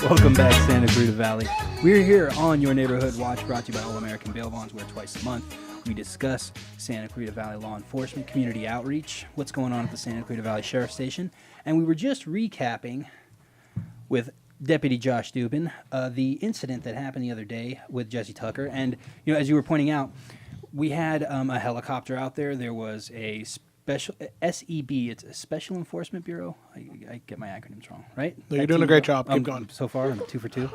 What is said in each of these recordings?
Welcome back, Santa Clarita Valley. We're here on Your Neighborhood Watch, brought to you by All American Bail Bonds, where twice a month we discuss Santa Clarita Valley law enforcement, community outreach, what's going on at the Santa Clarita Valley Sheriff Station. And we were just recapping with Deputy Josh Dubin the incident that happened the other day with Jesse Tucker. And, you know, as you were pointing out, we had a helicopter out there. There was a special SEB, it's a Special Enforcement Bureau. I get my acronyms wrong, right? No, you're doing a great job. Keep going. So far, I'm 2 for 2.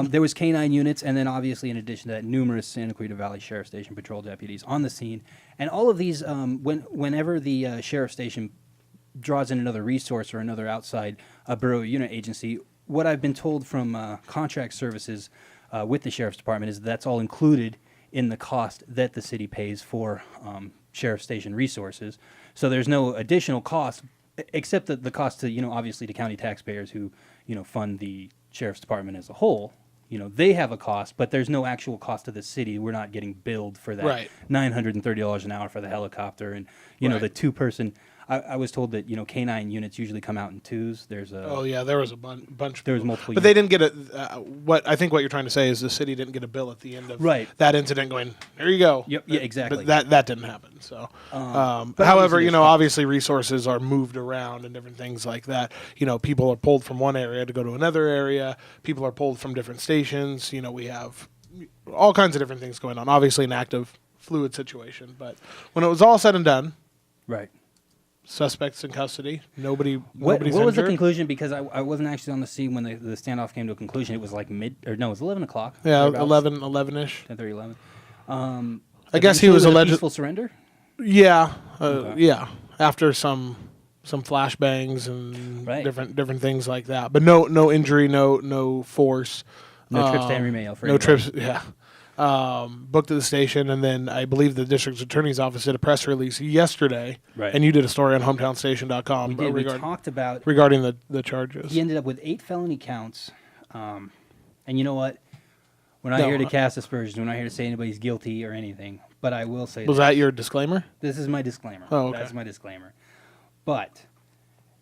There was K-9 units, and then obviously in addition to that, numerous Santa Clarita Valley Sheriff Station patrol deputies on the scene. And all of these, whenever the Sheriff Station draws in another resource or another outside bureau or unit agency, what I've been told from contract services with the Sheriff's Department is that's all included in the cost that the city pays for Sheriff Station resources. So there's no additional cost, except the cost to, obviously to county taxpayers who, fund the Sheriff's Department as a whole. They have a cost, but there's no actual cost to the city. We're not getting billed for that Right. $930 an hour for the helicopter and, Right. the two-person. I was told that, K-9 units usually come out in twos. There's a Oh yeah, there was a bunch. Of There was people. multiple but they didn't get a. What I think what you're trying to say is the city didn't get a bill at the end of Right. that incident. Going, there you go. Yep. Yeah, exactly. But that didn't happen. So, but however, obviously there's obviously resources are moved around and different things like that. People are pulled from one area to go to another area. People are pulled from different stations. We have all kinds of different things going on. Obviously, an active, fluid situation. But when it was all said and done, right. suspects in custody. Nobody's What was the injured. conclusion? Because I wasn't actually on the scene when the standoff came to a conclusion. It was like it was 11 o'clock. Yeah, thereabouts. 11-ish. 10:30, 11. I guess he was a alleged. peaceful surrender. Yeah, Okay. yeah. After some flashbangs and Right. different things like that, but no injury, no force, No trips to Henry Mayo. For no anybody. trips. Yeah. Booked at the station, and then I believe the district attorney's office did a press release yesterday, Right. and you did a story on hometownstation.com We did. We talked about. regarding the charges. He ended up with 8 felony counts, and you know what? We're not No, here to cast aspersions. We're not here to say anybody's guilty or anything. But I will say Was that your disclaimer? This is my disclaimer. Oh, okay. That's my disclaimer. But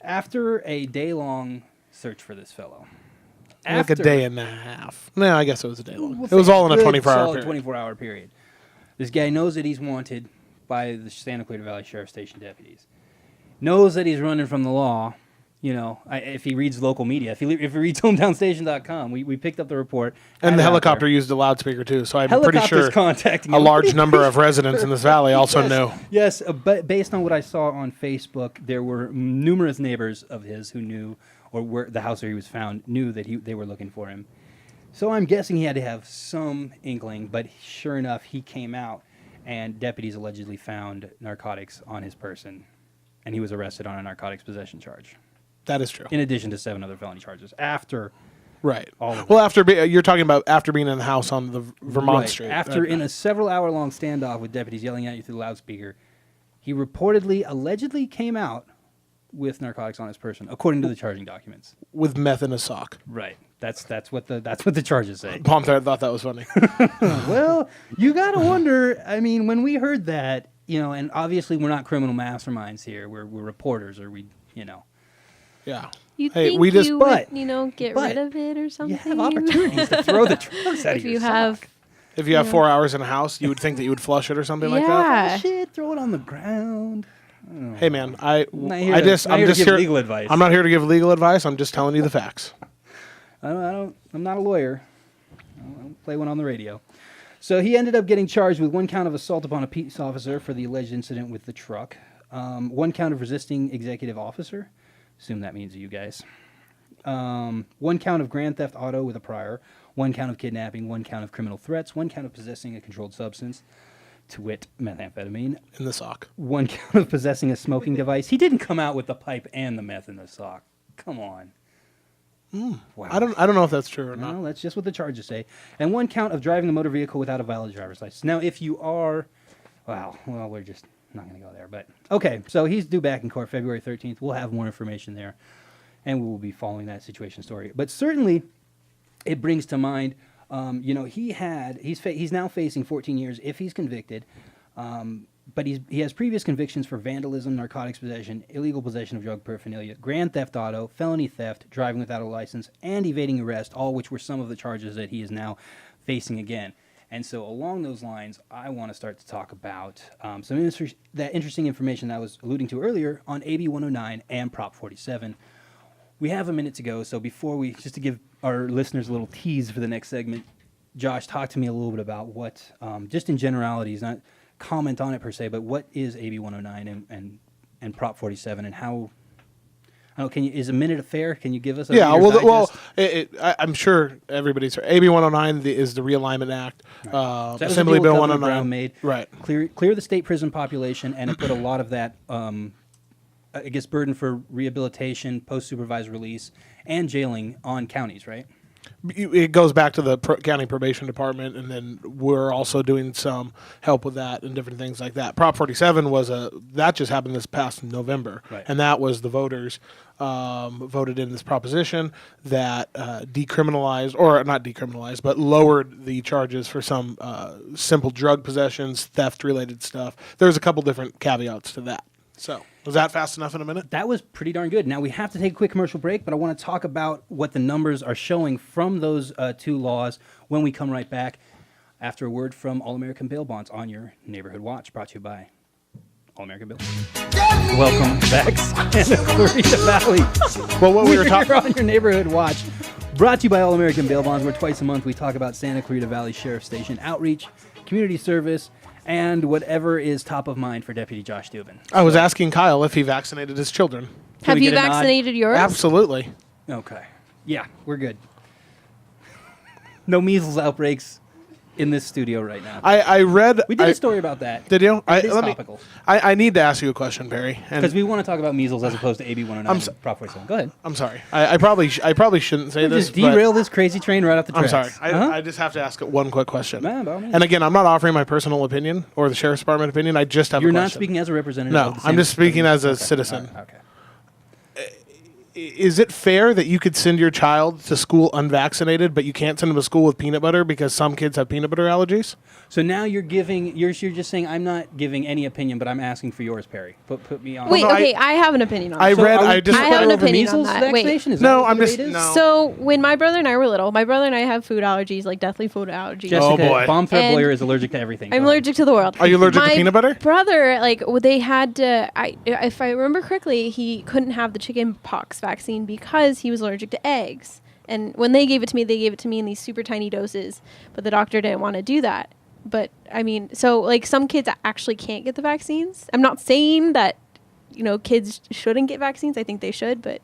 after a day-long search for this fellow, Like a day and a half. No, I guess it was a day long. We'll It was say all in a good, 24-hour solid period. 24-hour period. This guy knows that he's wanted by the Santa Clarita Valley Sheriff Station deputies. Knows that he's running from the law. If he reads local media, if he reads hometownstation.com, we picked up the report. And had the it out helicopter there. used a loudspeaker too, so I'm pretty Helicopter's sure contacting a him. large number of residents in this valley also know. Yes, but based on what I saw on Facebook, there were numerous neighbors of his who knew, or where the house where he was found, knew that they were looking for him. So I'm guessing he had to have some inkling, but sure enough, he came out, and deputies allegedly found narcotics on his person, and he was arrested on a narcotics possession charge, That is true. in addition to 7 other felony charges. After Right. all of Well, you're talking about after being in the house on the Vermont Right. Street. After in a several-hour-long standoff with deputies yelling at you through the loudspeaker, he allegedly came out with narcotics on his person, according to the charging documents. with meth in a sock. Right. That's what the charges say. Palm thought that was funny. Well, you gotta wonder. I mean, when we heard that, and obviously we're not criminal masterminds here. We're reporters, or Yeah. You Hey, think we just- you but- would, get but rid of it or something? you have opportunities to throw the drugs out If of your you have, sock. If you have 4 hours in a house, you would think that you would flush it or something like that. Yeah. Shit, throw it on the ground. Hey man, I'm not here I'm to just give here. legal advice. I'm not here to give legal advice. I'm just telling you the facts. I'm not a lawyer. I don't play one on the radio. So he ended up getting charged with 1 count of assault upon a peace officer for the alleged incident with the truck, 1 count of resisting executive officer. Assume that means you guys. 1 count of grand theft auto with a prior, 1 count of kidnapping, 1 count of criminal threats, 1 count of possessing a controlled substance, to wit, methamphetamine, In the sock. 1 count of possessing a smoking device. He didn't come out with the pipe and the meth in the sock. Come on. Wow. I don't know if that's true or not. No, that's just what the charges say. And 1 count of driving the motor vehicle without a valid driver's license. Now, if you are, well, we're just not going to go there. But okay, so he's due back in court February 13th. We'll have more information there, and we will be following that situation story. But certainly, it brings to mind, he's now facing 14 years if he's convicted. but he has previous convictions for vandalism, narcotics possession, illegal possession of drug paraphernalia, grand theft auto, felony theft, driving without a license, and evading arrest, all which were some of the charges that he is now facing again. And so along those lines, I want to start to talk about some interesting information that I was alluding to earlier on AB 109 and Prop 47. We have a minute to go, so just to give our listeners a little tease for the next segment, Josh, talk to me a little bit about what, just in generalities, not comment on it per se, but what is AB 109 and Prop 47, and how? I don't know, is a minute fair? Can you give us a I'm sure everybody's AB 109 is the Realignment Act. Right. So Assembly Bill 109 Brown made. Right. Clear the state prison population, and it put a lot of that, I guess, burden for rehabilitation, post-supervised release, and jailing on counties, right? It goes back to the county probation department, and then we're also doing some help with that and different things like that. Prop 47 that just happened this past November, right. And that was the voters voted in this proposition that decriminalized, or not decriminalized, but lowered the charges for some simple drug possessions, theft-related stuff. There's a couple different caveats to that. So, was that fast enough in a minute? That was pretty darn good. Now, we have to take a quick commercial break, but I want to talk about what the numbers are showing from those two laws when we come right back after a word from All-American Bail Bonds on your Neighborhood Watch, brought to you by All-American Bail. Welcome back, Santa Clarita Valley. Well, what we were talking on your Neighborhood Watch, brought to you by All-American Bail Bonds, where twice a month we talk about Santa Clarita Valley Sheriff Station outreach, community service, and whatever is top of mind for Deputy Josh Dubin. I was asking Kyle if he vaccinated his children. Have you vaccinated yours? Absolutely. Okay. Yeah, we're good. No measles outbreaks in this studio right now. I read... We did a story about that. Did you? It is topical. I need to ask you a question, Perry. Because we want to talk about measles as opposed to AB 109 and Prop 47. Go ahead. I'm sorry. I probably shouldn't say this. Just derail this crazy train right off the I'm tracks. sorry. I just have to ask one quick question. Man, by all means. And again, I'm not offering my personal opinion or the Sheriff's Department opinion. I just have a question. You're not speaking as a representative No, of the I'm just speaking as a Okay. citizen. All right. Okay. Is it fair that you could send your child to school unvaccinated, but you can't send them to school with peanut butter because some kids have peanut butter allergies? So now you're just saying I'm not giving any opinion, but I'm asking for yours, Perry. Put me on. Wait, no, okay, I have an opinion on I it. read. are we I just. I have an over opinion on measles that. Wait. vaccination? Is that No, what I'm the just debate is? no. So when my brother and I were little, my brother and I have food allergies, like deathly food allergies. Jessica, Oh, boy. Bomb Threat And Boyer is allergic to everything. I'm Go ahead. allergic to the world. Are you allergic to My peanut butter? brother, they had to. If I remember correctly, he couldn't have the chicken pox vaccine because he was allergic to eggs. And when they gave it to me in these super tiny doses. But the doctor didn't want to do that. But I mean, so some kids actually can't get the vaccines. I'm not saying that, kids shouldn't get vaccines. I think they should, but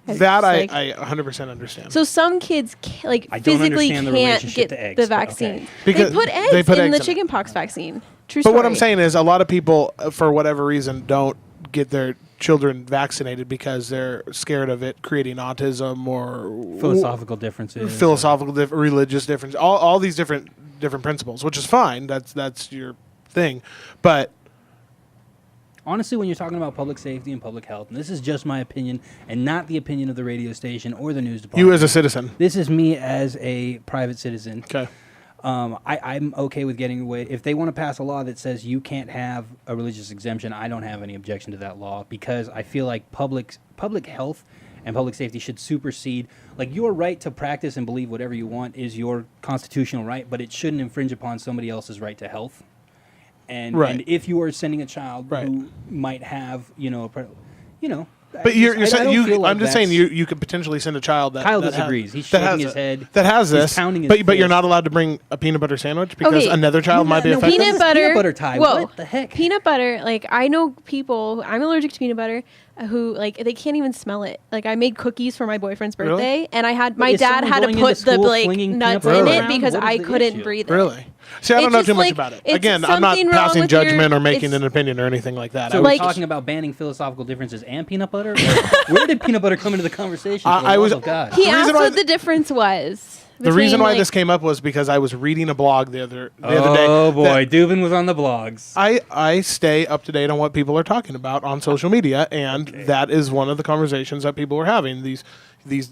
That I 100% understand. So some kids I don't physically understand the can't relationship get to eggs, the but okay. vaccine. Because they put eggs they put in eggs the in it. chickenpox vaccine. True But story. what I'm saying is, a lot of people, for whatever reason, don't get their children vaccinated because they're scared of it creating autism or Philosophical differences. religious differences, all these different principles, which is fine. That's your thing, but Honestly, when you're talking about public safety and public health, and this is just my opinion and not the opinion of the radio station or the news department. you as a citizen, This is me as a private citizen. okay. I'm okay with getting away. If they want to pass a law that says you can't have a religious exemption, I don't have any objection to that law because I feel like public health and public safety should supersede. Like, your right to practice and believe whatever you want is your constitutional right, but it shouldn't infringe upon somebody else's right to health. And, Right. and if you are sending a child Right. who might have, But I don't feel like I'm just saying you could potentially send a child that Kyle that disagrees. He's that shaking has his head. that has He's this, pounding his but you're fist. not allowed to bring a peanut butter sandwich because Okay. another child might be No, affected. peanut butter. Peanut butter tie. Whoa. What the heck? Peanut butter. I know people. I'm allergic to peanut butter. Who they can't even smell it. I made cookies for my boyfriend's Really? birthday, and I had my Is dad someone had to going into put the school flinging nuts peanut in butter it around? because What is I the couldn't issue? breathe it. Really? See, I don't It's know just too much like- about it. it's Again, I'm not something wrong passing with your- judgment or making it's- an opinion or anything like that. So I we're was- talking about banning philosophical differences and peanut butter? Or where did peanut butter come into the conversation? For the I was- love of God. He The reason asked why what the difference was. the reason why between, this came up was because I was reading a blog the other day. Oh boy, that Dubin was on the blogs. I stay up to date on what people are talking about on social media, and that is one of the conversations that people are having. These these,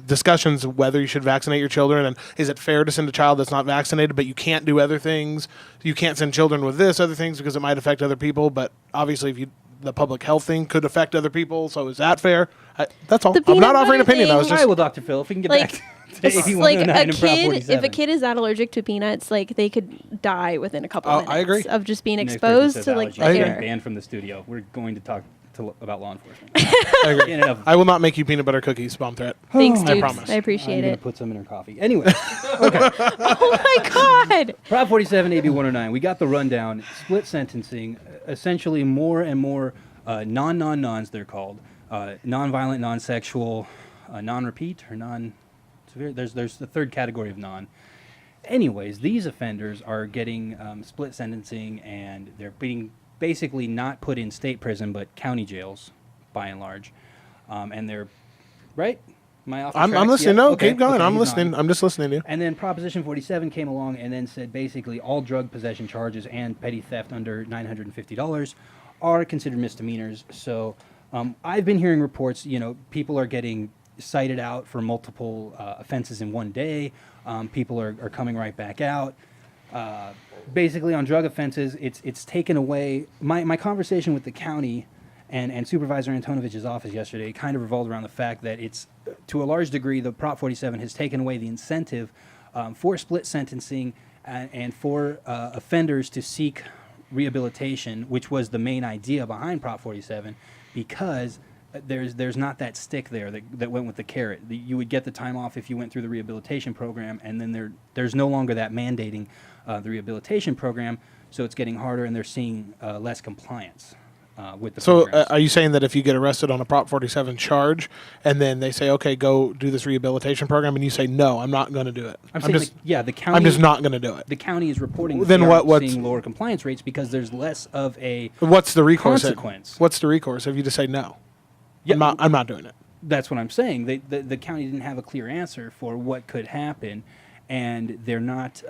discussions of whether you should vaccinate your children, and is it fair to send a child that's not vaccinated, but you can't do other things. You can't send children with other things because it might affect other people. But obviously, the public health thing could affect other people. So is that fair? That's all. The I'm not peanut offering an butter opinion. I was thing- All just right, well, Dr. Phil, if we can get Like, back to It's AB like 109 a and Prop kid, 47. if a kid is that allergic to peanuts, like they could die within a couple Oh, minutes I agree. of just being Next person exposed says to like allergies the I are agree. air. banned from the studio. We're going to talk about law enforcement. I agree. Can't enough. I will not make you peanut butter cookies. Bomb threat. Thanks, I dudes. promise. I appreciate I'm going it. to put some in her coffee. Anyway, Oh my god! Prop 47, AB 109. We got the rundown. Split sentencing. Essentially, more and more non-nons, they're called. Non-violent, non-sexual, non-repeat, or non-severe. There's the third category of non. Anyways, these offenders are getting split sentencing, and they're being basically not put in state prison, but county jails, by and large. And they're, right? Am I off the I'm tracks listening. yet? No, Okay, keep going. okay, I'm he's listening. on. I'm just listening to you. And then Proposition 47 came along and then said basically all drug possession charges and petty theft under $950 are considered misdemeanors. So I've been hearing reports, people are getting cited out for multiple offenses in one day. People are coming right back out. Basically on drug offenses, it's taken away. My conversation with the county and Supervisor Antonovich's office yesterday kind of revolved around the fact that it's, to a large degree, the Prop 47 has taken away the incentive for split sentencing and for offenders to seek rehabilitation, which was the main idea behind Prop 47, because there's not that stick there that went with the carrot. You would get the time off if you went through the rehabilitation program, and then there's no longer that mandating the rehabilitation program, so it's getting harder, and they're seeing less compliance with the So programs. are you saying that if you get arrested on a Prop 47 charge, and then they say, okay, go do this rehabilitation program, and you say, no, I'm not going to do it. I'm saying, the county. I'm just not going to do it. The county is reporting that Then they are what's- seeing lower compliance rates because there's less of a What's the recourse? consequence. What's the recourse if you just say no? Yeah, I'm not doing it. That's what I'm saying. The county didn't have a clear answer for what could happen, and they're not.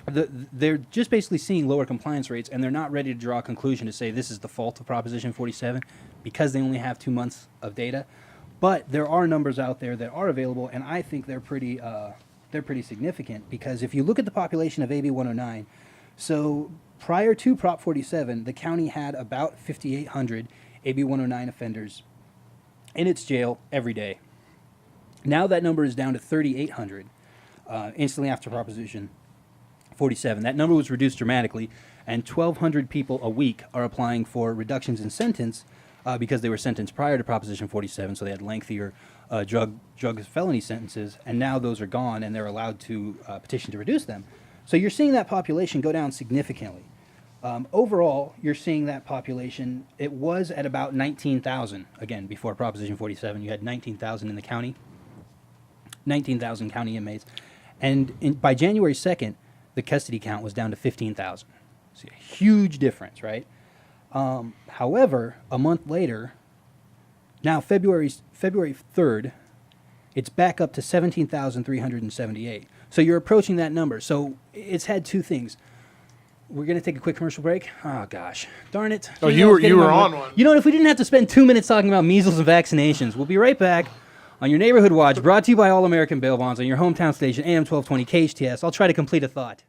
They're just basically seeing lower compliance rates, and they're not ready to draw a conclusion to say this is the fault of Proposition 47 because they only have 2 months of data. But there are numbers out there that are available, and I think they're pretty significant because if you look at the population of AB 109, so prior to Prop 47, the county had about 5,800 AB 109 offenders in its jail every day. Now that number is down to 3,800 instantly after Proposition 47. That number was reduced dramatically, and 1,200 people a week are applying for reductions in sentence because they were sentenced prior to Proposition 47, so they had lengthier drug felony sentences, and now those are gone, and they're allowed to petition to reduce them. So you're seeing that population go down significantly. Overall, you're seeing that population, it was at about 19,000. Again, before Proposition 47, you had 19,000 in the county, 19,000 county inmates. And by January 2nd, the custody count was down to 15,000. So a huge difference, right? However, a month later, now February 3rd, it's back up to 17,378. So you're approaching that number. So it's had two things. We're going to take a quick commercial break. Oh, gosh. Darn it. Oh, you were on one. You know, if we didn't have to spend 2 minutes talking about measles and vaccinations, we'll be right back on your Neighborhood Watch, brought to you by All American Bail Bonds on your hometown station, AM 1220 KHTS. I'll try to complete a thought.